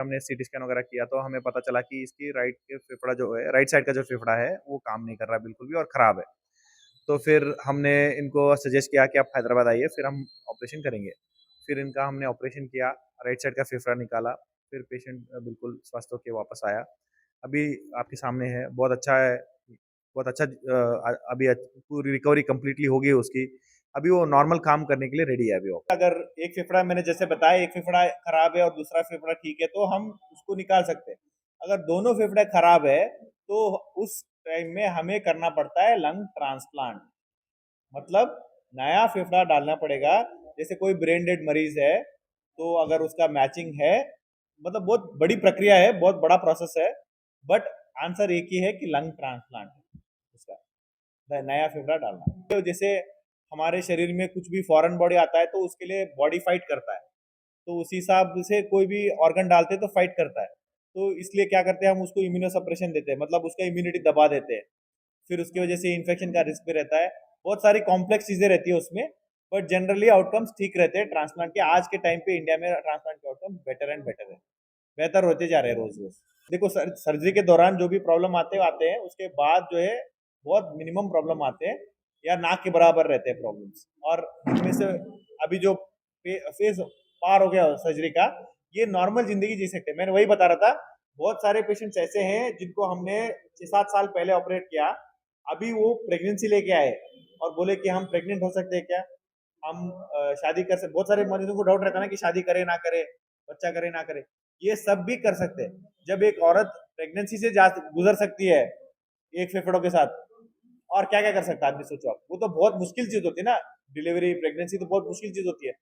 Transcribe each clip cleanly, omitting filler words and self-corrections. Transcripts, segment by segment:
हमने CT scan वगैरह किया तो हमें पता चला कि इसकी राइट के फेफड़ा जो है, राइट साइड का जो फेफड़ा है वो काम नहीं कर रहा बिल्कुल भी और खराब है। तो फिर हमने इनको सजेस्ट किया कि आप हैदराबाद आइए, फिर हम ऑपरेशन करेंगे। फिर इनका हमने ऑपरेशन किया, राइट साइड का फेफड़ा निकाला, फिर पेशेंट बिल्कुल स्वस्थ होके वापस आया। अभी आपके सामने है, बहुत अच्छा है, बहुत अच्छा अभी पूरी रिकवरी कंप्लीटली हो गई है उसकी। अभी वो नॉर्मल काम करने के लिए रेडी है अभी वो। अगर एक फेफड़ा मैंने जैसे बताया, एक फेफड़ा खराब है और दूसरा फेफड़ा ठीक है, तो हम उसको निकाल सकते हैं। अगर दोनों फेफड़े खराब है, तो उस टाइम में हमें करना पड़ता है लंग ट्रांसप्लांट। मतलब नया फेफड़ा डालना पड़ेगा। जैसे कोई ब्रेन डेड मरीज है, तो अगर उसका मैचिंग है, मतलब बहुत बड़ी प्रक्रिया है, बहुत बड़ा प्रोसेस है, बट आंसर एक ही है कि लंग ट्रांसप्लांट उसका नया फेफड़ा डालना। तो जैसे हमारे शरीर में कुछ भी फॉरेन बॉडी आता है, तो उसके लिए बॉडी फाइट करता है, तो उसी हिसाब से कोई भी ऑर्गन डालते हैं तो फाइट करता है। तो इसलिए क्या करते हैं, हम उसको इम्यूनो सप्रेशन देते हैं, मतलब उसका इम्यूनिटी दबा देते हैं। फिर उसकी वजह से इन्फेक्शन का रिस्क भी रहता है, बहुत सारी कॉम्प्लेक्स चीजें रहती है उसमें। बट जनरली आउटकम्स ठीक रहते हैं ट्रांसप्लांट के। आज के टाइम पे इंडिया में ट्रांसप्लांट के आउटकम बेटर एंड बेटर है, बेहतर होते जा रहे हैं रोज रोज। देखो सर्जरी के दौरान जो भी प्रॉब्लम आते हैं, उसके बाद जो है बहुत मिनिमम प्रॉब्लम आते हैं, या नाक के बराबर रहते हैं प्रॉब्लम्स। और इनमें से अभी जो फेज पार हो गया सर्जरी का, ये नॉर्मल जिंदगी जी सकते हैं। मैंने वही बता रहा था, बहुत सारे पेशेंट्स ऐसे हैं जिनको हमने 6-7 साल पहले ऑपरेट किया, अभी वो प्रेगनेंसी लेके आए और बोले कि हम प्रेग्नेंट हो सकते हैं क्या, हम शादी कर सकते। बहुत सारे मरीजों को डाउट रहता है ना कि शादी करे ना करे, बच्चा करे ना करे। ये सब भी कर सकते हैं। जब एक औरत प्रेगनेंसी से गुजर सकती है एक फेफड़ों के साथ, और क्या क्या कर सकता है आदमी, सोचो आप। वो तो बहुत मुश्किल चीज होती है ना, डिलीवरी प्रेगनेंसी तो बहुत मुश्किल चीज होती है।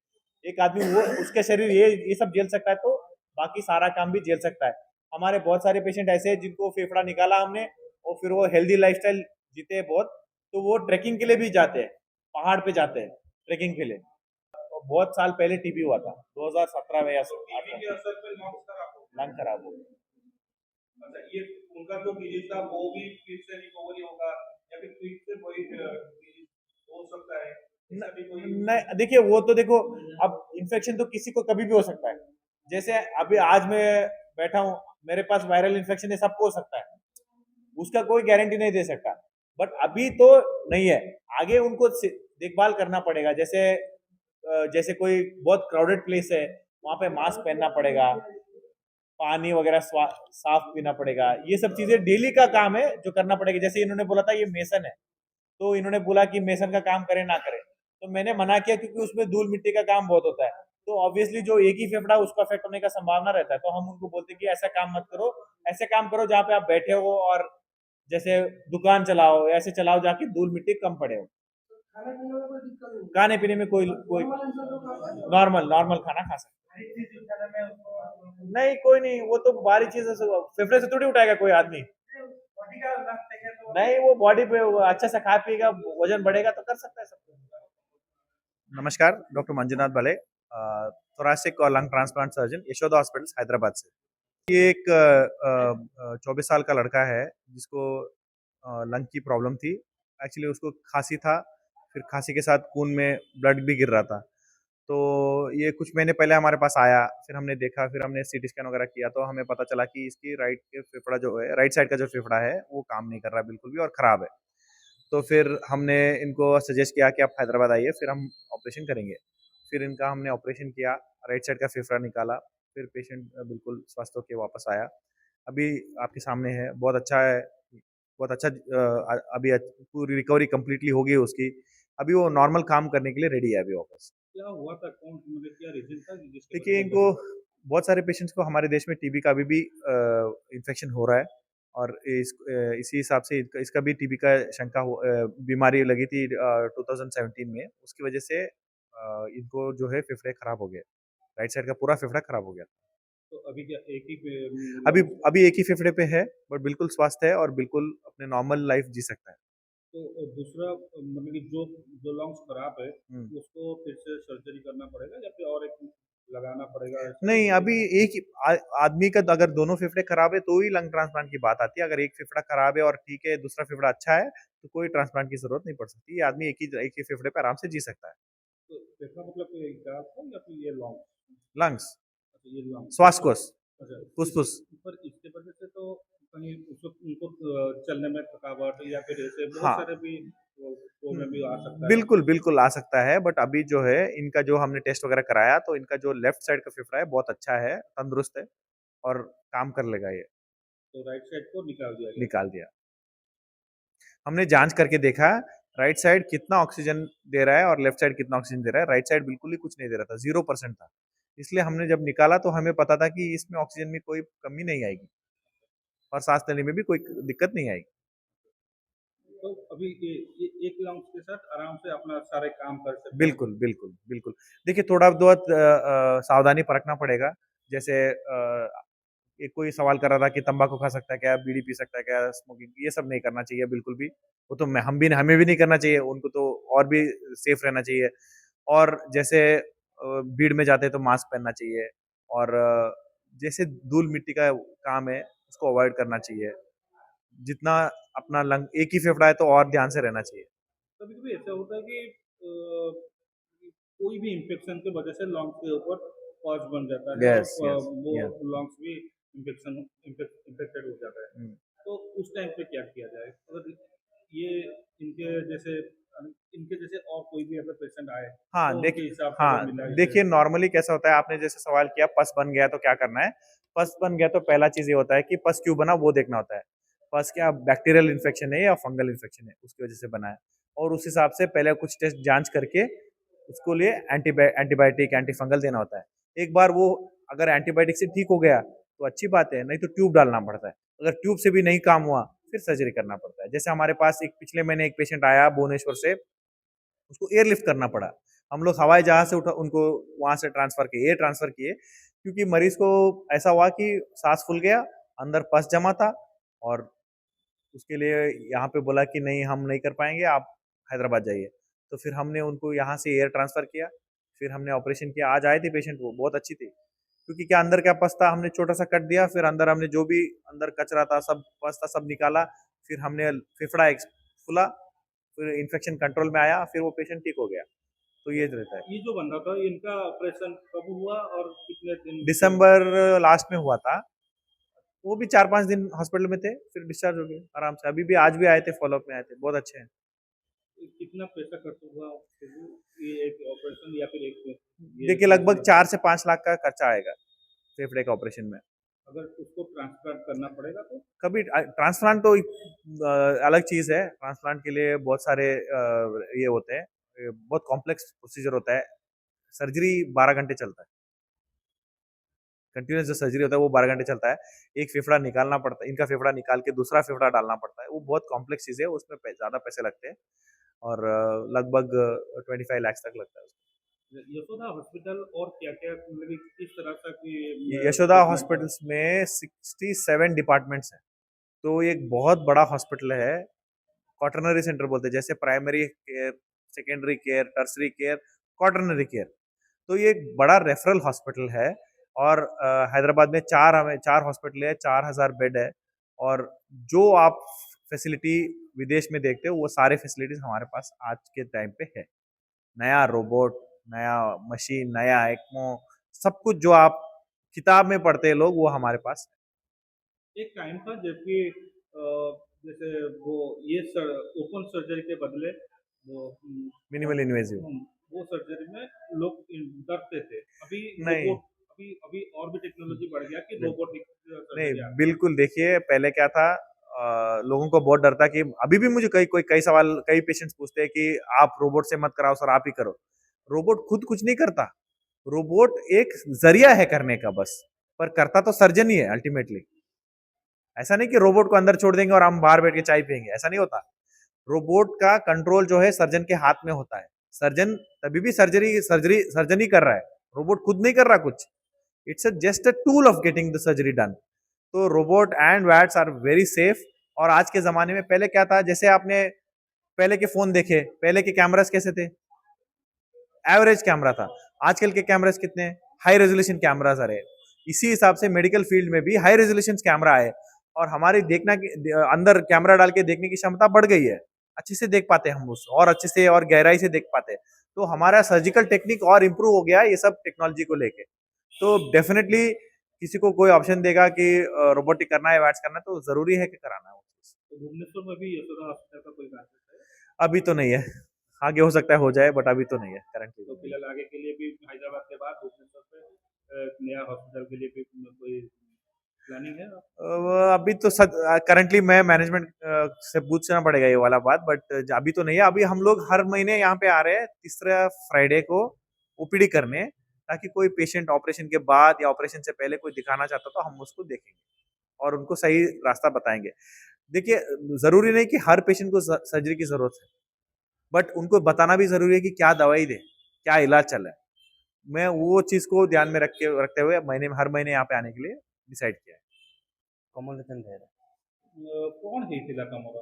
एक आदमी वो उसके शरीर ये सब झेल सकता है, तो बाकी सारा काम भी झेल सकता है। हमारे बहुत सारे पेशेंट ऐसे हैं जिनको फेफड़ा निकाला हमने, और फिर वो हेल्दी लाइफस्टाइल जीते हैं बहुत। तो वो ट्रैकिंग के लिए भी जाते हैं, पहाड़ पे जाते हैं ट्रैकिंग के लिए। तो बहुत साल पहले टीबी हुआ था, 2017 में या टीबी के असर पे लंग खराब हो गया। अच्छा, ये उनका जो डिजीज था वो भी फिर से रिकवरी होगा, या फिर फिर से वही डिजीज हो सकता है? नहीं, देखिए वो तो देखो, अब इन्फेक्शन तो किसी को कभी भी हो सकता है। जैसे अभी आज मैं बैठा हूँ, मेरे पास वायरल इन्फेक्शन है, सबको हो सकता है, उसका कोई गारंटी नहीं दे सकता। बट अभी तो नहीं है, आगे उनको देखभाल करना पड़ेगा। जैसे जैसे कोई बहुत क्राउडेड प्लेस है, वहां पे मास्क पहनना पड़ेगा, पानी वगैरह साफ पीना पड़ेगा। ये सब चीजें डेली का काम है जो करना पड़ेगा। जैसे इन्होंने बोला था ये मेसन है, तो इन्होंने बोला कि मेसन का काम करे ना करे, तो मैंने मना किया, क्योंकि उसमें धूल मिट्टी का काम बहुत होता है। तो ऑब्वियसली जो एक ही फेफड़ा उसका अफेक्ट होने का संभावना रहता है, तो हम उनको बोलते हैं कि ऐसा काम मत करो, ऐसे काम करो जहाँ पे आप बैठे हो, और जैसे दुकान चलाओ, ऐसे चलाओ जाके धूल मिट्टी कम पड़े हो। खाने पीने में कोई कोई नॉर्मल नॉर्मल खाना खा सकते हैं। नहीं, कोई नहीं, वो तो बाहरी चीज है, फेफड़े से थोड़ी उठाएगा कोई आदमी। नहीं, वो बॉडी पे अच्छा से खा पिएगा, वजन बढ़ेगा तो कर सकता है सब कुछ। नमस्कार, डॉक्टर मंजुनाथ भले, थोरासिक और lung transplant surgeon, Yashoda hospital Hyderabad से। ये एक 24 साल का लड़का है जिसको लंग की प्रॉब्लम थी। एक्चुअली उसको खांसी था, फिर खांसी के साथ खून में ब्लड भी गिर रहा था। तो ये कुछ महीने पहले हमारे पास आया, फिर हमने देखा, फिर हमने सीटी स्कैन वगैरह किया तो हमें पता चला कि इसकी राइट के फेफड़ा जो है, राइट साइड का जो फेफड़ा है वो काम नहीं कर रहा बिल्कुल भी और खराब है। तो फिर हमने इनको सजेस्ट किया कि आप हैदराबाद आइए, फिर हम ऑपरेशन करेंगे। फिर इनका हमने ऑपरेशन किया, राइट साइड का फेफड़ा निकाला, फिर पेशेंट बिल्कुल स्वस्थ होके वापस आया। अभी आपके सामने है, बहुत अच्छा है, बहुत अच्छा अभी पूरी रिकवरी कंप्लीटली हो गई है उसकी। अभी वो नॉर्मल काम करने के लिए रेडी है अभी वापस। क्या हुआ था, कौन मतलब क्या रीजन था जिसके देखिए, इनको बहुत सारे पेशेंट्स को हमारे देश में टीबी का अभी भी इन्फेक्शन हो रहा है, और इसी हिसाब से इसका भी टीबी का शंका बीमारी लगी थी 2017 में। उसकी वजह से इनको जो है फेफड़े खराब हो गए, राइट साइड का पूरा फेफड़ा खराब हो गया। तो अभी क्या एक ही पे अभी अभी एक ही फेफड़े पे है, बट बिल्कुल स्वस्थ है और बिल्कुल अपने नॉर्मल लाइफ जी सकता है। तो दूसरा मतलब कि जो जो लंग्स खराब है उसको फिर से सर्जरी करना पड़ेगा या फिर और एक लगाना पड़ेगा? नहीं, अभी एक ही आदमी का अगर दोनों फेफड़े खराब है तो ही लंग ट्रांसप्लांट की बात आती है। अगर एक फेफड़ा खराब है और ठीक है, दूसरा फेफड़ा अच्छा है, तो कोई ट्रांसप्लांट की जरूरत नहीं पड़ सकती। ये आदमी एक ही फेफड़े पे आराम से जी सकता है। तो फेफड़ा मतलब क्या था या फिर ये लंग्स? लंग्स, ये लंग्स, श्वास कोश। अच्छा, फुस-फुस। पर इसके वजह से तो कहीं उसको उनको चलने में थकावट या फिर ऐसे बहुत हाँ। सारे भी वो हुँ, प्रॉब्लम भी आ सकता है। बिल्कुल, बिल्कुल आ सकता है बट अभी जो है इनका जो हमने टेस्ट वगैरह कराया तो इनका जो लेफ्ट साइड का फेफड़ा है बहुत अच्छा है, तंदुरुस्त है और काम कर लेगा ये, तो राइट साइड को निकाल दिया गया। निकाल दिया। हमने जाँच करके देखा, राइट साइड कितना ऑक्सीजन दे रहा है और लेफ्ट साइड कितना ऑक्सीजन दे रहा है, राइट साइड बिल्कुल ही कुछ नहीं दे रहा था, 0% था। इसलिए हमने जब निकाला तो हमें पता था कि इसमें ऑक्सीजन में कोई कमी नहीं आएगी और साँस लेने में भी कोई दिक्कत नहीं आएगी। तो अभी ये एक लंग्स के साथ आराम से अपना सारे काम कर सकते हैं। बिल्कुल, बिल्कुल, बिल्कुल। देखिए थोड़ा बहुत सावधानी बरतना पड़ेगा, जैसे एक कोई सवाल कर रहा था कि तम्बाकू खा सकता है क्या? बीड़ी पी सकता है क्या? स्मोकिंग ये सब नहीं करना चाहिए बिल्कुल भी। वो तो मैं हम भी हमें भी नहीं करना चाहिए, उनको तो और भी सेफ रहना चाहिए। और जैसे भीड़ में जाते हैं तो मास्क पहनना चाहिए और जैसे धूल-मिट्टी का काम है, उसको अवॉइड करना चाहिए। जितना अपना लंग एक ही फेफड़ा है तो और ध्यान से रहना चाहिए। कभी कभी ऐसा होता है कि कोई भी इन्फेक्शन की वजह से लंग्स के ऊपर पॉज बन जाता है और यस, यस, वो या लंग्स भी इन्फेक्टेड हो जाता है। हुँ। तो उस टाइम पे क्या किया जाए अगर ये इनके जैसे इनके जैसे और कोई भी अगर पेशेंट आए हाँ, तो उनके हिसाब से अगर हाँ, मिला इसे। देखिए नॉर्मली कैसा होता है आपने जैसे सवाल किया पस बन गया तो क्या करना है? पस बन गया तो पहला चीज़ ये होता है कि पस क्यों बना वो देखना होता है। पस क्या बैक्टीरियल इन्फेक्शन है या फंगल इन्फेक्शन है, उसकी वजह से बना है। और उस हिसाब से पहले कुछ टेस्ट जाँच करके उसको लिए एंटीबायोटिक, एंटीफंगल देना होता है। एक बार वो अगर एंटीबायोटिक से ठीक हो गया तो अच्छी बात है, नहीं तो ट्यूब डालना पड़ता है। अगर ट्यूब से भी नहीं काम हुआ, फिर सर्जरी करना पड़ता है। जैसे हमारे पास एक पिछले महीने एक पेशेंट आया भुवनेश्वर से, उसको एयरलिफ्ट करना पड़ा। हम लोग हवाई जहाज से उठा उनको वहाँ से ट्रांसफ़र किए, एयर ट्रांसफ़र किए क्योंकि मरीज़ को ऐसा हुआ कि साँस फूल गया, अंदर पस जमा था और उसके लिए यहाँ पे बोला कि नहीं हम नहीं कर पाएँगे, आप हैदराबाद जाइए। तो फिर हमने उनको यहाँ से एयर ट्रांसफ़र किया, फिर हमने ऑपरेशन किया। आज आई थी पेशेंट वो, बहुत अच्छी थी। क्योंकि क्या अंदर क्या पस था, हमने छोटा-सा कट दिया, फिर अंदर हमने जो भी अंदर कचरा था, सब पस था, सब निकाला। फिर हमने फेफड़ा एक फूला, फिर इन्फेक्शन कंट्रोल में आया, फिर वो पेशेंट ठीक हो गया। तो ये रहता है। ये जो बंदा था इनका ऑपरेशन कब हुआ और कितने दिन के। दिसंबर लास्ट में हुआ था। वो भी 4-5 दिन हॉस्पिटल में थे, फिर डिस्चार्ज हो गए आराम से। अभी भी आज भी आए थे, फ़ॉलो-अप में आए थे, बहुत अच्छे हैं। कितना पैसा खर्च हुआ आपके लिए ये एक ऑपरेशन या फिर एक ये देखिए लगभग समझना 4 चाहूँ। से 5 लाख का खर्चा आएगा, फेफड़े के ऑपरेशन में। अगर उसको ट्रांसप्लांट करना पड़ेगा तो कभी ट्रांसप्लांट तो अलग चीज़ है, ट्रांसप्लांट के लिए बहुत सारे ये होते हैं, बहुत कॉम्प्लेक्स प्रोसीजर होता है। सर्जरी 12 घंटे चलता है, कंटीन्यूअस जो सर्जरी होता है वो 12 घंटे चलता है। एक फेफड़ा निकालना पड़ता है, इनका फेफड़ा निकाल के दूसरा फेफड़ा डालना पड़ता है, वो बहुत कॉम्प्लेक्स चीज़ है, उसमें ज़्यादा पैसे लगते हैं और लगभग 25 लाख तक लगता है उसमें। यशोदा हॉस्पिटल और क्या-क्या मतलब कि किस तरह का कि यशोदा ट्रीटमेंट कर। हॉस्पिटल्स में 67 डिपार्टमेंट्स हैं, तो ये एक बहुत बड़ा हॉस्पिटल है। क्वाटरनरी सेंटर बोलते हैं, जैसे primary care, secondary care, tertiary care, quaternary care. तो ये एक बड़ा रेफरल हॉस्पिटल है और हैदराबाद में 4 हॉस्पिटल है, 4000 बेड है और जो आप फैसिलिटी विदेश में देखते हो, वो सारे फैसिलिटीज़ हमारे पास आज के टाइम पे है। नया रोबोट, नया मशीन, नया एक्मो, सब कुछ जो आप किताब में पढ़ते हैं लोग, वो हमारे पास है। एक टाइम था जबकि जैसे वो ये ओपन सर्जरी के बदले वो मिनिमल इन्वेजिव। वो सर्जरी में लोग डरते थे। अभी नहीं, रोबोट अभी और भी टेक्नोलॉजी बढ़ गया कि नहीं, रोबोटिक नहीं, सर्जरी आ गया। बिल्कुल देखिए पहले क्या था लोगों को बहुत डर था कि अभी भी मुझे कई सवाल कई पेशेंट्स पूछते हैं कि आप रोबोट से मत कराओ सर आप ही करो। रोबोट खुद कुछ नहीं करता। रोबोट एक ज़रिया है करने का बस, पर करता तो सर्जन ही है अल्टीमेटली। ऐसा नहीं कि रोबोट को अंदर छोड़ देंगे और हम बाहर बैठ के चाय पिएँगे, ऐसा नहीं होता। रोबोट का कंट्रोल जो है सर्जन के हाथ में होता है। सर्जन तभी भी सर्जन ही कर रहा है। रोबोट खुद नहीं कर रहा कुछ। It's just a tool of getting the surgery done. तो robot and VATS are very safe और आज के ज़माने में पहले क्या था जैसे आपने पहले के फ़ोन देखे, पहले के कैमराज़ कैसे थे? एवरेज कैमरा था। आजकल के कैमराज़ कितने हैं? हाई रेज़ोल्यूशन कैमराज़ आ रहे हैं। इसी हिसाब से मेडिकल फील्ड में भी हाई रेज़ोल्यूशन कैमरा आए और हमारी अंदर कैमरा डाल के देखने की क्षमता बढ़ गई है। अच्छे से देख पाते हैं हम उस और अच्छे से और गहराई से देख पाते हैं। तो हमारा सर्जिकल टेक्निक और इम्प्रूव हो गया है ये सब टेक्नोलॉजी को लेके। तो डेफ़िनेटली किसी को कोई ऑप्शन देगा कि रोबोटिक करना है, वैट्स करना है, तो ज़रूरी है कि कराना है वो चीज़। तो भुवनेश्वर में भी यशोदा हॉस्पिटल का कोई ब्रांचेस है? अभी तो नहीं है, आगे हो सकता है हो जाए, बट अभी तो नहीं है, करंटली तो तो नहीं है। फिलहाल आगे के लिए भी हैदराबाद के बाद भुवनेश्वर पे नया हॉस्पिटल के लिए भी कोई प्लानिंग है? अभी तो करंटली मैं मैनेजमेंट से पूछना पड़ेगा ये वाला बात, बट अभी तो नहीं है। अभी हम लोग हर महीने यहाँ पे आ रहे हैं तीसरा फ्राइडे को ओपीडी करने, ताकि कोई पेशेंट ऑपरेशन के बाद या ऑपरेशन से पहले कोई दिखाना चाहता तो हम उसको देखेंगे और उनको सही रास्ता बताएंगे। देखिए, जरूरी नहीं कि हर पेशेंट को सर्जरी की जरूरत है, बट उनको बताना भी जरूरी है कि क्या दवाई दे, क्या इलाज चल रहा है। मैं वो चीज को ध्यान में रखते हुए महीने में हर महीने यहाँ पे आने के लिए डिसाइड किया है। कमल रतन बेहरा कौन ହେଇଥିଲା ତମର?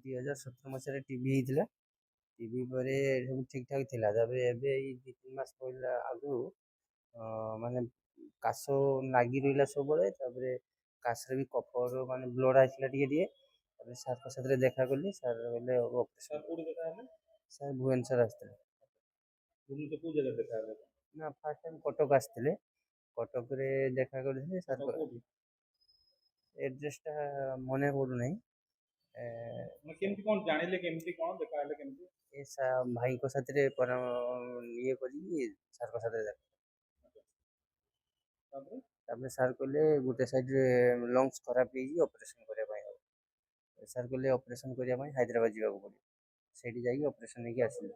2017 ମସିହାରେ ଟିଭି ହେଇଥିଲା। ଟିଭି ପରେ ସବୁ ଠିକଠାକ ଥିଲା। ତାପରେ ଏବେ ଏଇ 2-3 ମାସ ପହିଲା ଆଗରୁ ମାନେ କାଶ ଲାଗି ରହିଲା ସବୁବେଳେ। ତାପରେ କାଶରେ ବି କଫର ମାନେ ବ୍ଲଡ଼ ଆସିଲା ଟିକେ ଟିକେ। ତାପରେ ସାର୍ଙ୍କ ସାଥିରେ ଦେଖା କଲି, ସାର୍ କହିଲେ ସାର୍ ଅପରେସନ୍। କୋଉଠି ଦେଖା ହେଲେ? ସାର୍ ଭୁବନେଶ୍ୱର ଆସିଥିଲେ। ଭୁବନେଶ୍ୱର କୋଉ ଜାଗାରେ ଦେଖା ହେଲେ? ନା ଫାର୍ଷ୍ଟ ଟାଇମ୍ କଟକ ଆସିଥିଲେ। କଟକରେ ଦେଖା କରିଥିଲେ। ସାର୍ କଟକ କୋଉଠି? ଏଡ୍ରେସଟା ମନେ ପଡ଼ୁନାହିଁ। ମାନେ କେମିତି କଣ ଜାଣିଲେ, କେମିତି କଣ ଦେଖା ହେଲେ କେମିତି? ଏ ଭାଇଙ୍କ ସାଥିରେ ଇଏ କରିକି ସାର୍ଙ୍କ ସାଥିରେ ଦେଖା। ତାପରେ ତାପରେ ସାର୍ କହିଲେ ଗୋଟେ ସାଇଡ଼୍ରେ ଲଙ୍ଗସ୍ ଖରାପ ହେଇଛି, ଅପରେସନ୍ କରିବା ପାଇଁ ହେବ। ସାର୍ କହିଲେ ଅପରେସନ୍ କରିବା ପାଇଁ ହାଇଦ୍ରାବାଦ ଯିବାକୁ ପଡ଼ିବ। ସେଇଠି ଯାଇକି ଅପରେସନ୍ ହେଇକି ଆସିଲି।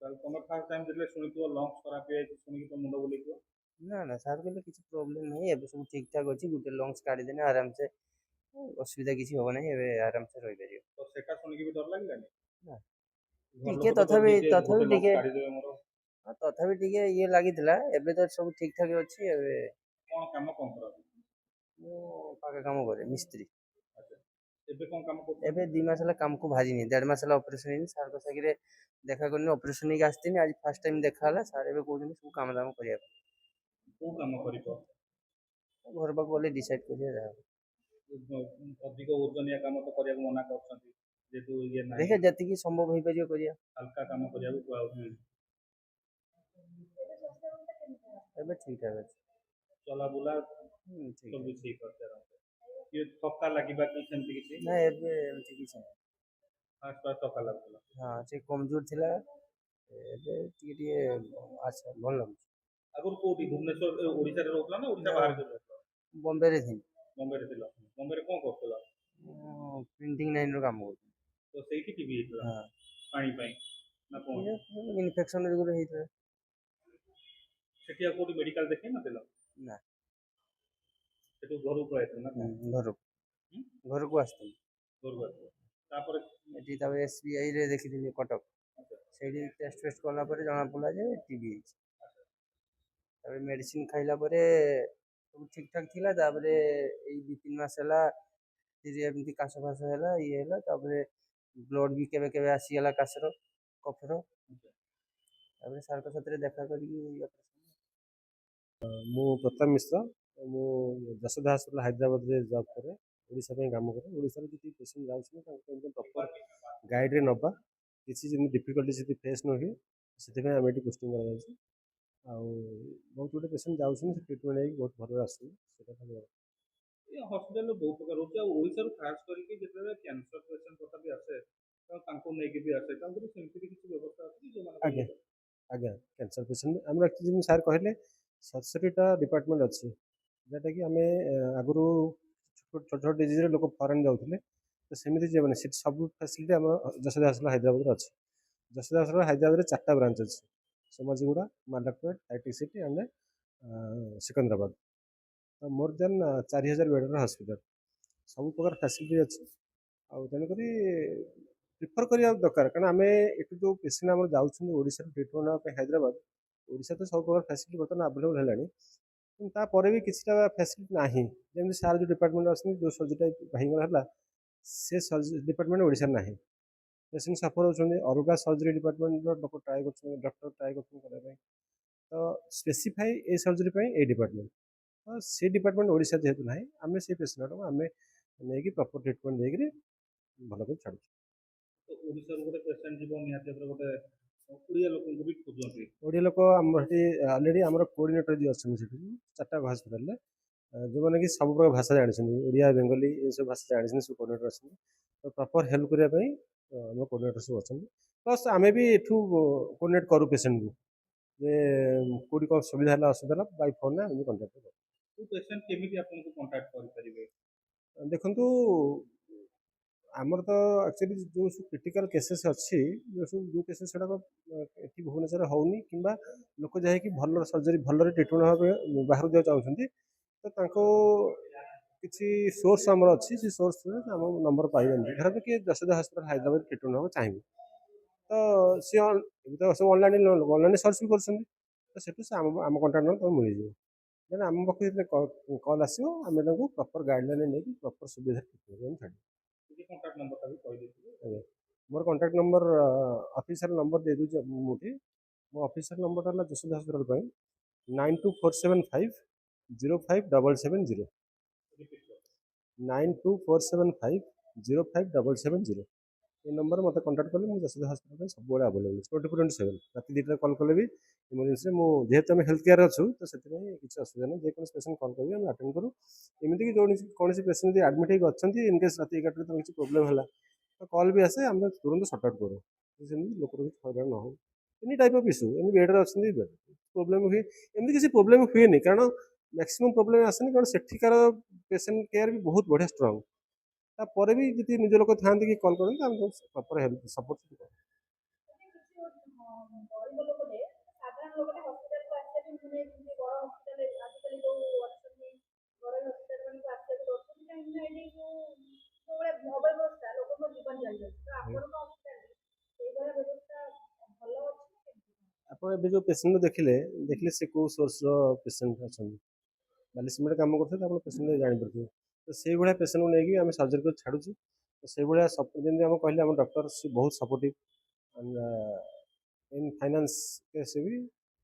ତାହେଲେ ତମେ ଫାର୍ଷ୍ଟ ଟାଇମ୍ ଯେତେବେଳେ ଶୁଣିଥିବ ଲଙ୍ଗ୍ସ ଖରାପ ହେଇଯାଇଛି, ଶୁଣିକି ତ ମୁଣ୍ଡ ବୁଲେଇଥିବ? ନା ନା, ସାର୍ କହିଲେ କିଛି ପ୍ରୋବ୍ଲେମ୍ ନାହିଁ, ଏବେ ସବୁ ଠିକ୍ଠାକ୍ ଅଛି, ଗୋଟେ ଲଙ୍ଗସ୍ କାଢ଼ିଦେଲେ ଆରାମସେ ଅସୁବିଧା କିଛି ହେବ ନାହିଁ, ଏବେ ଆରାମସେ ରହିପାରିବ। ତ ସେଟା ଶୁଣିକି ବି ଡର ଲାଗିଲାନି? ନା ଘର ଟିକେ ଲୋକ ତ ତଥାପି ଡରିବେ ଯେ ତଥାପି ଗୋଟେ ଲଙ୍ଗ୍ସ ଟିକେ କାଢିଦେବେ ମୋର। ତଥାପି ଟିକେ ଇଏ ଲାଗିଥିଲା। ଏବେ ତ ସବୁ ଠିକ୍ଠାକ୍ ଅଛି। ଏବେ କଣ କାମ କଣ କରନ୍ତି? ମୁଁ ପାକା କାମ କରେ, ମିସ୍ତ୍ରୀ। ଆଚ୍ଛା, ଏବେ କଣ କାମ ଏବେ କରୁଛନ୍ତି? 2 ମାସ ହେଲା କାମକୁ ବାହାରିନି, 1.5 ମାସ ହେଲା ଅପରେସନ୍ ହେଇନି। ସାର୍ଙ୍କ ସାଙ୍ଗରେ ଦେଖା କରିନି, ଅପରେସନ୍ ହେଇକି ଆସିଥିଲି। ଆଜି ଫାର୍ଷ୍ଟ ଟାଇମ୍ ଦେଖା ହେଲା। ସାର୍ ଏବେ କହୁଛନ୍ତି ସବୁ କାମ ଦାମ କରିବା ପାଇଁ। କୋଉ କାମ କରିବ? ଘର ପାଖକୁ ଗଲେ ଡିସାଇଡ୍ କରିବା ଯାହା ହବ। ଅଧିକ ଓଜନିଆ କାମ ତ କରିବାକୁ ମନା କରୁଛନ୍ତି, ଯେହେତୁ ଇଏ ନାହିଁ, ଦେଖିଆ ଯେତିକି ସମ୍ଭବ ହେଇପାରିବ କରିବା। ହାଲକା କାମ କରିବାକୁ କୁହାହଉଛି। ଏବେ ଠିକ୍ ଠାକ୍ ଅଛି। ଚଲାବୁଲା ଠିକ୍ ସବୁ ଅଛି। ଠିକ୍ ଅଛି ଆରାମସେ। ଇଏ ଥକା ଲାଗିବା କି ସେମିତି କିଛି? ନା ଏବେ ଏମିତି କିଛି ନାହିଁ। ଫାଷ୍ଟ ଫାଷ୍ଟ ଥକା ଲାଗୁଥିଲା। ହଁ, ସେ କମଜୋର ଥିଲା। ଏବେ ଟିକେ ଟିକେ ଆଚ୍ଛା ଭଲ ଲାଗୁଛି। ଆଗରୁ କୋଉଠି ଭୁବନେଶ୍ୱର ଓଡ଼ିଶାରେ ରହୁଥିଲା ନା ଓଡ଼ିଶା ନା ବାହାରେ ରହୁଥିଲା? ବମ୍ବେରେ ଥିଲି। ବମ୍ବେରେ ଥିଲ? ବମ୍ବେରେ କଣ କରୁଥିଲ? ମୁଁ ପ୍ରିଣ୍ଟିଂ ଲାଇନ୍‌ର କାମ କରୁଥିଲି। ତ ସେଇଠି ଟିଭି ହେଇଥିଲା ହଁ, ପାଣି ପାଇଁ ନା କଣ? ଇନଫେକ୍ସନ୍ ଯୋଗୁରୁ ହେଇଥିଲା। ସେଠି ଆଉ କୋଉଠି ମେଡିକାଲ ଦେଖେଇ ନଥିଲ? ନା। ସେଠୁ ଘରକୁ ପଳେଇଥିଲ ନା କଣ? ଘରକୁ ହୁଁ? ଘରକୁ ଆସିଥିଲି। ଘରକୁ ଆସିଲ। ତାପରେ ଏଠି ତାପରେ SBIରେ ଦେଖିଥିଲି କଟକ। ଆଚ୍ଛା, ସେଇଠି ଟେଷ୍ଟ ଫେଷ୍ଟ କଲା ପରେ ଜଣାପଡ଼ିଲା ଯେ ଟିବି ହେଇଛି। ଆଚ୍ଛା। ତାପରେ ମେଡ଼ିସିନ୍ ଖାଇଲା ପରେ ସବୁ ଠିକ୍‌ଠାକ୍ ଥିଲା। ତାପରେ ଏଇ 2-3 ମାସ ହେଲା ଧୀରେ ଏମିତି କାଶ ଫାଶ ହେଲା, ଇଏ ହେଲା। ତାପରେ ବ୍ଲଡ଼ ବି କେବେ କେବେ ଆସିଗଲା କାଶର, କଫର। ତାପରେ ସାର୍ଙ୍କ ସାଥିରେ ଦେଖା କରିକି ମୁଁ ପ୍ରତାପ ମିଶ୍ର। ମୁଁ ଯଶୋଦା ହସ୍ପିଟାଲ ହାଇଦ୍ରାବାଦରେ ଜବ୍ କରେ, ଓଡ଼ିଶା ପାଇଁ କାମ କରେ। ଓଡ଼ିଶାରୁ ଯଦି ପେସେଣ୍ଟ ଯାଉଛନ୍ତି ତାଙ୍କୁ କେମିତି ପ୍ରପର୍ ଗାଇଡ଼ରେ ନେବା, କିଛି ଯେମିତି ଡିଫିକଲ୍ଟି ଯଦି ଫେସ୍ ନ ହୁଏ, ସେଥିପାଇଁ ଆମେ ଏଠି ପୋଷ୍ଟିଂ କରାଯାଉଛି। ଆଉ ବହୁତ ଗୁଡ଼ିଏ ପେସେଣ୍ଟ ଯାଉଛନ୍ତି, ସେ ଟ୍ରିଟମେଣ୍ଟ ହେଇକି ବହୁତ ଭଲରେ ଆସୁଛନ୍ତି। ସେଇଟା ଖାଲି ଏ ହସ୍ପିଟାଲରେ ବହୁତ ପ୍ରକାର ରହୁଛି, ଆଉ ଓଡ଼ିଶାରୁ ଖାସ୍ କରିକି ଯେତେବେଳେ କ୍ୟାନ୍ସର ପେସେଣ୍ଟ କଥା ବି ଆସେ, ତ ତାଙ୍କୁ ନେଇକି ବି ଆସେ, ତାଙ୍କର ସେମିତି କିଛି ବ୍ୟବସ୍ଥା ଅଛି କି ଯୋଉମାନଙ୍କୁ ଆଜ୍ଞା ଇଏ କରେ? ଆଜ୍ଞା କ୍ୟାନ୍ସର ପେସେଣ୍ଟ ଆମର ଆକ୍ଚୁଆଲି ଯେମିତି ସାର୍ କହିଲେ 67ଟା ଡିପାର୍ଟମେଣ୍ଟ ଅଛି, ଯେଉଁଟାକି ଆମେ ଆଗରୁ ଛୋଟ ଛୋଟ ଡିଜିଜ୍ରେ ଲୋକ ଫରେନ୍ ଯାଉଥିଲେ, ତ ସେମିତି ଯିବନି। ସେଠି ସବୁ ଫ୍ୟାସିଲିଟି ଆମର ଯଶୋଦା ହସ୍ପିଟାଲ ହାଇଦ୍ରାବାଦରେ ଅଛି। ଯଶୋଦା ହସ୍ପିଟାଲ ହାଇଦ୍ରାବାଦରେ 4ଟା ବ୍ରାଞ୍ଚ ଅଛି, ସୋମାଜିଗୁଡ଼ା, ମାଲାକ୍ପେଟ୍, ଆଇଟି ସିଟି ଆଣ୍ଡ ସିକନ୍ଦରାବାଦ। ତ ମୋର୍ ଦେନ୍ 4000 ବେଡ଼ର ହସ୍ପିଟାଲ, ସବୁ ପ୍ରକାର ଫ୍ୟାସିଲିଟି ଅଛି। ଆଉ ତେଣୁକରି ପ୍ରିଫର କରିବା ଦରକାର, କାରଣ ଆମେ ଏଠୁ ଯେଉଁ ପେସେଣ୍ଟ ଆମର ଯାଉଛନ୍ତି ଓଡ଼ିଶାରୁ ଟ୍ରିଟମେଣ୍ଟ ନେବା ପାଇଁ ହାଇଦ୍ରାବାଦ, ଓଡ଼ିଶା ତ ସବୁ ପ୍ରକାର ଫ୍ୟାସିଲିଟି ବର୍ତ୍ତମାନ ଆଭେଲେବଲ୍ ହେଲାଣି, କିନ୍ତୁ ତାପରେ ବି କିଛିଟା ଫ୍ୟାସିଲିଟି ନାହିଁ। ଯେମିତି ସାର୍ ଯେଉଁ ଡିପାର୍ଟମେଣ୍ଟ ଅଛନ୍ତି, ଯେଉଁ ସର୍ଜରୀଟା ଭାଇଙ୍କର ହେଲା, ସେ ଡିପାର୍ଟମେଣ୍ଟ ଓଡ଼ିଶାରେ ନାହିଁ। ପେସେଣ୍ଟ ସଫର ହେଉଛନ୍ତି, ଅଲଗା ସର୍ଜରୀ ଡିପାର୍ଟମେଣ୍ଟର ଲୋକ ଟ୍ରାଏ କରୁଛନ୍ତି, ଡକ୍ଟର ଟ୍ରାଏ କରୁଛନ୍ତି କରିବା ପାଇଁ। ତ ସ୍ପେସିଫାଇ ଏ ସର୍ଜରୀ ପାଇଁ ଏ ଡିପାର୍ଟମେଣ୍ଟ, ତ ସେ ଡିପାର୍ଟମେଣ୍ଟ ଓଡ଼ିଶା ଯେହେତୁ ନାହିଁ, ଆମେ ସେ ପେସେଣ୍ଟକୁ ଆମେ ନେଇକି ପ୍ରପର୍ ଟ୍ରିଟମେଣ୍ଟ ଦେଇକରି ଭଲ କରି ଛାଡ଼ୁଛୁ। ତ ଓଡ଼ିଶାରୁ ଗୋଟେ ପେସେଣ୍ଟ ଯିବ, ନିହାତି ଭାବରେ ଗୋଟେ ଓଡ଼ିଆ ଲୋକଙ୍କୁ ବି ଖୋଜନ୍ତି। ଓଡ଼ିଆ ଲୋକ ଆମର ସେଠି ଅଲରେଡ଼ି ଆମର କୋଅର୍ଡ଼ିନେଟର ଯିଏ ଅଛନ୍ତି ସେଠି 4ଟା ହସ୍ପିଟାଲରେ, ଯେଉଁମାନେ କି ସବୁ ପ୍ରକାର ଭାଷା ଜାଣିଛନ୍ତି, ଓଡ଼ିଆ ବେଙ୍ଗଲୀ ଏସବୁ ଭାଷା ଜାଣିଛନ୍ତି ସବୁ କୋଅର୍ଡ଼ିନେଟର ଅଛନ୍ତି। ତ ପ୍ରପର୍ ହେଲ୍ପ କରିବା ପାଇଁ ଆମ କୋଅର୍ଡ଼ିନେଟର ସବୁ ଅଛନ୍ତି। ପ୍ଲସ୍ ଆମେ ବି ଏଠୁ କୋଅର୍ଡ଼ିନେଟ୍ କରୁ ପେସେଣ୍ଟକୁ ଯେ କେଉଁଠି କ'ଣ ସୁବିଧା ହେଲା ଅସୁବିଧା ହେଲା ବାଇ ଫୋନ୍ରେ ଆମେ କଣ୍ଟାକ୍ଟ କରୁ। ପେସେଣ୍ଟ କେମିତି ଆପଣଙ୍କୁ କଣ୍ଟାକ୍ଟ କରିପାରିବେ? ଦେଖନ୍ତୁ ଆମର ତ ଆକ୍ଚୁଆଲି ଯେଉଁ ସବୁ କ୍ରିଟିକାଲ୍ କେସେସ୍ ଅଛି, ଯେଉଁ କେସେସ୍ ଗୁଡ଼ାକ ଏଠି ଭୁବନେଶ୍ୱରରେ ହେଉନି କିମ୍ବା ଲୋକ ଯାଇକି ଭଲ ସର୍ଜରୀ ଭଲରେ ଟ୍ରିଟମେଣ୍ଟ ହେବା ପାଇଁ ବାହାରକୁ ଯିବାକୁ ଚାହୁଁଛନ୍ତି, ତ ତାଙ୍କୁ କିଛି ସୋର୍ସ ଆମର ଅଛି, ସେ ସୋର୍ସରେ ଆମ ନମ୍ବର ପାଇଯାନ୍ତି। ଧର କିଏ ଯଶୋଦା ହସ୍ପିଟାଲ ହାଇଦ୍ରାବାଦ ଟ୍ରିଟମେଣ୍ଟ ହେବାକୁ ଚାହିଁବେ, ତ ସିଏ ଏବେ ତ ସବୁ ଅନଲାଇନ୍ ସର୍ଚ୍ଚ ବି କରୁଛନ୍ତି, ତ ସେଠୁ ସେ ଆମ କଣ୍ଟାକ୍ଟ ନମ୍ବର ତାଙ୍କୁ ମିଳିଯିବ। ଦେନ୍ ଆମ ପାଖକୁ ଯେତେବେଳେ କଲ୍ ଆସିବ ଆମେ ତାଙ୍କୁ ପ୍ରପର୍ ଗାଇଡ଼ଲାଇନ୍ ନେଇକି ପ୍ରପର୍ ସୁବିଧାରେ ଟ୍ରିଟମେଣ୍ଟ ପାଇଁ ଛାଡ଼ିବୁ। ଟିକେ କଣ୍ଟାକ୍ଟ ନମ୍ବରଟା ବି କହିଦେଇଥିବେ। ଆଜ୍ଞା, ମୋର କଣ୍ଟାକ୍ଟ ନମ୍ବର ଅଫିସିଆଲ୍ ନମ୍ବର ଦେଇଦେଉଛି ମୁଁ ଏଠି। ମୋ ଅଫିସିଆଲ୍ ନମ୍ବରଟା ହେଲା ଯଶୋଦା ହସ୍ପିଟାଲ ପାଇଁ 9247505770 9247505770। এই ନମ୍ବରରେ ମୋତେ କଣ୍ଟାକ୍ଟ କଲେ ମୁଁ ଯଶୋଦା ହସ୍ପିଟାଲ ପାଇଁ ସବୁବେଳେ ଆଭେଲେବଲ୍ ଅଛି 24/7। ରାତି 2ଟାରେ କଲ୍ କଲେ ବି ଇମର୍ଜେନ୍ସିରେ ମୁଁ ଯେହେତୁ ଆମେ ହେଲ୍ଥ କେୟାର ଅଛୁ, ତ ସେଥିପାଇଁ କିଛି ଅସୁବିଧା ନାହିଁ। ଯେକୌଣସି ପେସେଣ୍ଟ କଲ୍ କରିବେ ଆମେ ଆଟେଣ୍ଡ କରୁ। ଏମିତିକି କୌଣସି ପେସେଣ୍ଟ ଯଦି ଆଡ଼ମିଟ୍ ହେଇକି ଅଛନ୍ତି, ଇନ୍ କେସ୍ ରାତି 11ଟାରେ ତାଙ୍କର କିଛି ପ୍ରୋବ୍ଲେମ୍ ହେଲା, ତ କଲ୍ ବି ଆସେ, ଆମେ ତୁରନ୍ତ ସର୍ଟ ଆଉଟ୍ କରୁ। ସେମିତି ଲୋକର କିଛି ହଇରାଣ ନ ହଉ। ଏନି ଟାଇପ୍ ଅଫ୍ ଇସ୍ୟୁ, ଏମିତି ବେଡ଼୍ରେ ଅଛନ୍ତି ବେଡ଼୍ ପ୍ରୋବ୍ଲେମ୍ ହୁଏ, ଏମିତି କିଛି ପ୍ରୋବ୍ଲେମ୍ ହୁଏନି କାରଣ ମ୍ୟାକ୍ସିମମ୍ ପ୍ରୋବ୍ଲେମ୍ ଆସେନି, କାରଣ ସେଠିକାର ପେସେଣ୍ଟ କେୟାର ବି ବହୁତ ବଢ଼ିଆ ଷ୍ଟ୍ରଙ୍ଗ। ତାପରେ ବି ଯଦି ନିଜ ଲୋକ ଥାଆନ୍ତି କି କଲ୍ କରନ୍ତି, ଆମେ ତାଙ୍କୁ ପ୍ରପର୍ ହେଲ୍ପ ସପୋର୍ଟ କରୁ। ଗରିବ ଲୋକଟେ ସାଧାରଣ ଲୋକଟେ ହସ୍ପିଟାଲକୁ ଆସିବା ପାଇଁ ମାନେ ଯେମିତି ବଡ଼ ହସ୍ପିଟାଲ ଆଜିକାଲି ଯେଉଁ ଅଛନ୍ତି ଘରୋଇ ହସ୍ପିଟାଲ ମାନଙ୍କୁ ଆସିବାକୁ ଡରୁଛନ୍ତି କାହିଁକି ନା ଏଠି ଯେଉଁଭଳିଆ ଅବ୍ୟବସ୍ଥା ଲୋକଙ୍କ ଜୀବନ ଚାଲିଯାଉଛି ତ ଆପଣଙ୍କ ହସ୍ପିଟାଲରେ ସେଇଭଳିଆ ବ୍ୟବସ୍ଥା ଭଲ ଅଛି ନା କେମିତି? ଆପଣ ଏବେ ଯେଉଁ ପେସେଣ୍ଟ ଦେଖିଲେ ସେ କେଉଁ ସୋର୍ସର ପେସେଣ୍ଟ ଅଛନ୍ତି, ବାଲିସିମେଣ୍ଟ କାମ କରୁଥିଲେ ଆପଣ ପେସେଣ୍ଟ ଜାଣିପାରୁଥିବେ। ତ ସେଇଭଳିଆ ପେସେଣ୍ଟକୁ ନେଇକି ଆମେ ସର୍ଜରୀ କରି ଛାଡ଼ୁଛୁ। ତ ସେଇଭଳିଆ ଯେମିତି ଆମେ କହିଲେ ଆମ ଡକ୍ଟର ବହୁତ supportive and in finance case ବି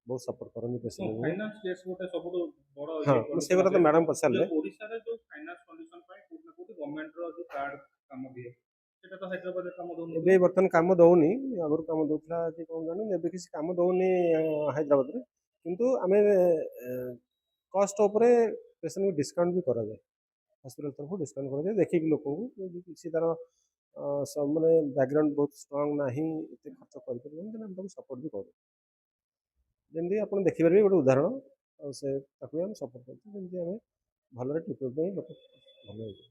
ବହୁତ ସପୋର୍ଟ କରନ୍ତି ପେସେଣ୍ଟକୁ। ଫାଇନାନ୍ସ କେସ୍ ଗୋଟେ ସବୁଠୁ ବଡ଼ ହଁ, ମୁଁ ସେଇ କଥା ତ ମ୍ୟାଡ଼ାମ୍ ଯେ ପଚାରିଲେ। ଓଡ଼ିଶାରେ ଯେଉଁ ଫାଇନାନ୍ସ କଣ୍ଡିସନ ପାଇଁ କୋଉଠି ନା କୋଉଠି ଗଭର୍ଣ୍ଣମେଣ୍ଟର ଯେଉଁ କାର୍ଡ କାମ ଦିଏ, ସେଟା ତ ହାଇଦ୍ରାବାଦରେ କାମ ଦଉନି। ଏବେ ବର୍ତ୍ତମାନ କାମ ଦେଉନି, ଆଗରୁ କାମ ଦେଉଥିଲା କି କ'ଣ ଜାଣିନି, ଏବେ କିଛି କାମ ଦେଉନି ହାଇଦ୍ରାବାଦରେ। କିନ୍ତୁ ଆମେ କଷ୍ଟ ଉପରେ ପେସେଣ୍ଟକୁ ଡିସକାଉଣ୍ଟ ବି କରାଯାଏ, ହସ୍ପିଟାଲ ତରଫରୁ ଡିସକାଉଣ୍ଟ କରାଯାଏ ଦେଖିକି ଲୋକଙ୍କୁ ଯଦି କିଛି ତା'ର ମାନେ ବ୍ୟାକଗ୍ରାଉଣ୍ଡ ବହୁତ ଷ୍ଟ୍ରଙ୍ଗ ନାହିଁ, ଏତେ ଖର୍ଚ୍ଚ କରିପାରିବେନି, ତେଣୁ ଆମେ ତାକୁ ସପୋର୍ଟ ବି କରୁ। ଯେମିତି ଆପଣ ଦେଖିପାରିବେ ଗୋଟେ ଉଦାହରଣ, ଆଉ ତାକୁ ବି ଆମେ ସପୋର୍ଟ କରୁଛୁ ଯେମିତି ଆମେ ଭଲରେ ଟ୍ରିଟମେଣ୍ଟ ପାଇଁ ଲୋକ ଭଲ ହେଇଯିବ।